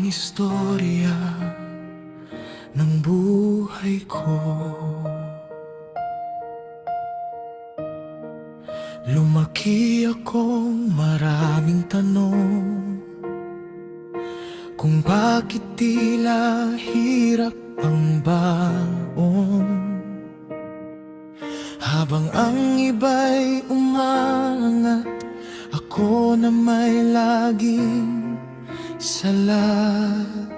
istorya ng buhay ko. Lumaki akong maraming tanong kung bakit tila hirap ang baon, habang ang iba'y umaangat, ako na may laging salat.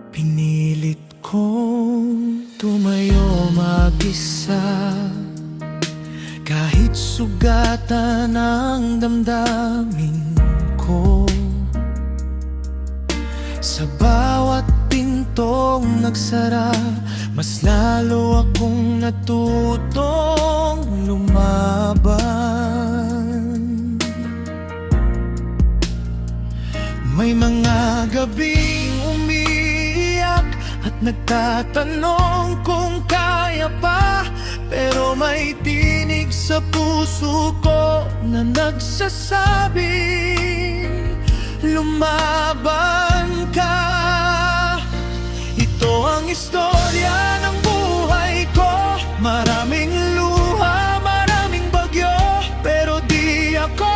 Pinilit kong tumayo mag-isa, kahit sugatan ang damdamin ko. Sa bawat pintong nagsara, mas lalo akong natutong lumaban. May mga gabing umiiyak at nagtatanong kung kaya pa, pero may tinig sa puso ko na nagsasabing lumaban ka. Ito ang istorya ng buhay ko, maraming luha, maraming bagyo, pero di ako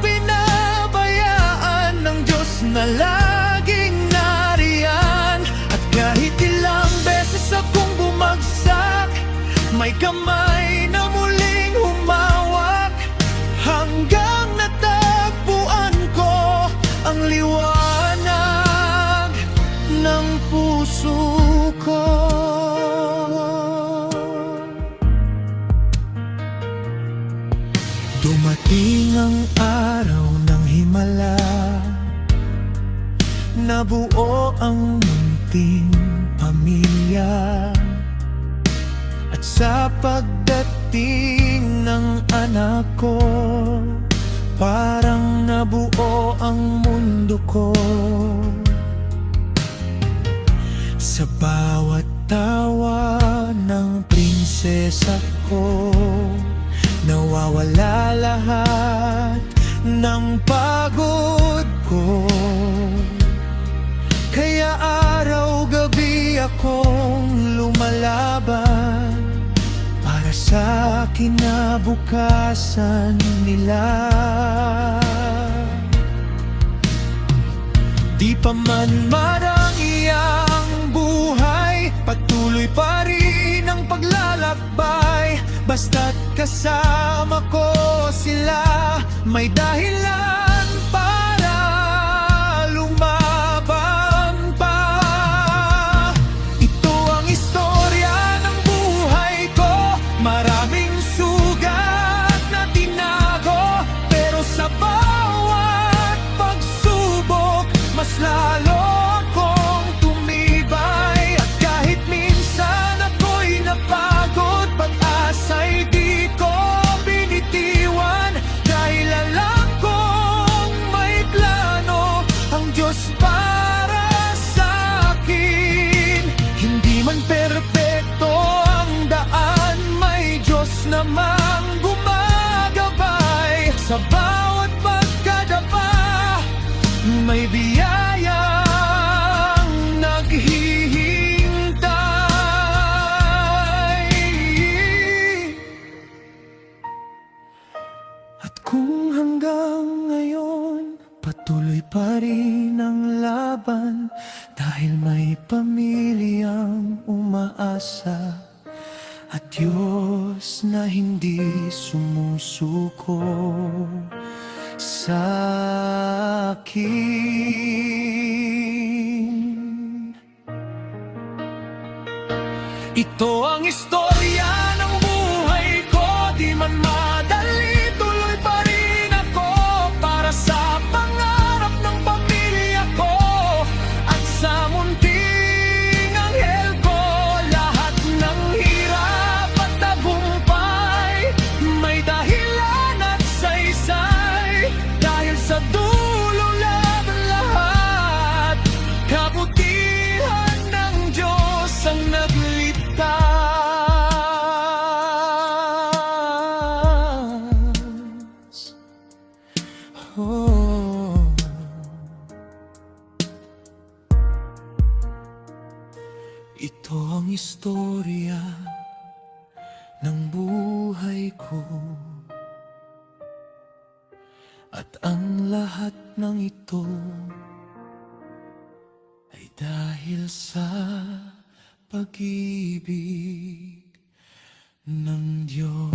pinabayaan ng Diyos na laging nariyan. At kahit ilang beses akong bumagsak, may kamay na muling humawak, hanggang natagpuan ko ang liwanag ng puso ko. Dumating ang araw ng himala, nabuo ang munting pamilya. At sa pagdating ng anak ko, parang nabuo ang mundo ko. Sa bawat tawa ng prinsesa ko, nawawala lahat ng pagod ko. Kaya araw-gabi akong lumalaban para sa kinabukasan nila. Di pa man marangi ang buhay, patuloy pa rin ang paglalakbay. Basta't kasama ko sila, may dahilan para lumaban pa. Ito ang istorya ng buhay ko, maraming sugat na tinago, pero sa bawat pagsubok, mas lalo akong tumibay. At kahit minsan ako'y napagod, pag-asa'y di ko binitiwan, dahil alam kong may plano ang Diyos para sa akin. Hindi man perpekto ang daan, may Diyos namang gumagabay. Sa bawat pagkadapa, may biyayang naghihintay. At kung hanggang ngayon patuloy pa rin ang laban, dahil may pamilyang umaasa at Diyos na hindi sumusuko sa akin. Ito ang istorya ng buhay ko, di man madali, tuloy pa rin ako para sa pangarap ng pamilya ko. At sa munting anghel ko, lahat ng hirap at tagumpay, may dahilan at saysay, dahil sa dulo laban lahat, kabutihan ng Diyos ang nagligtas. Ito ang istorya ng buhay ko, at ang lahat ng ito ay dahil sa pag-ibig ng Diyos.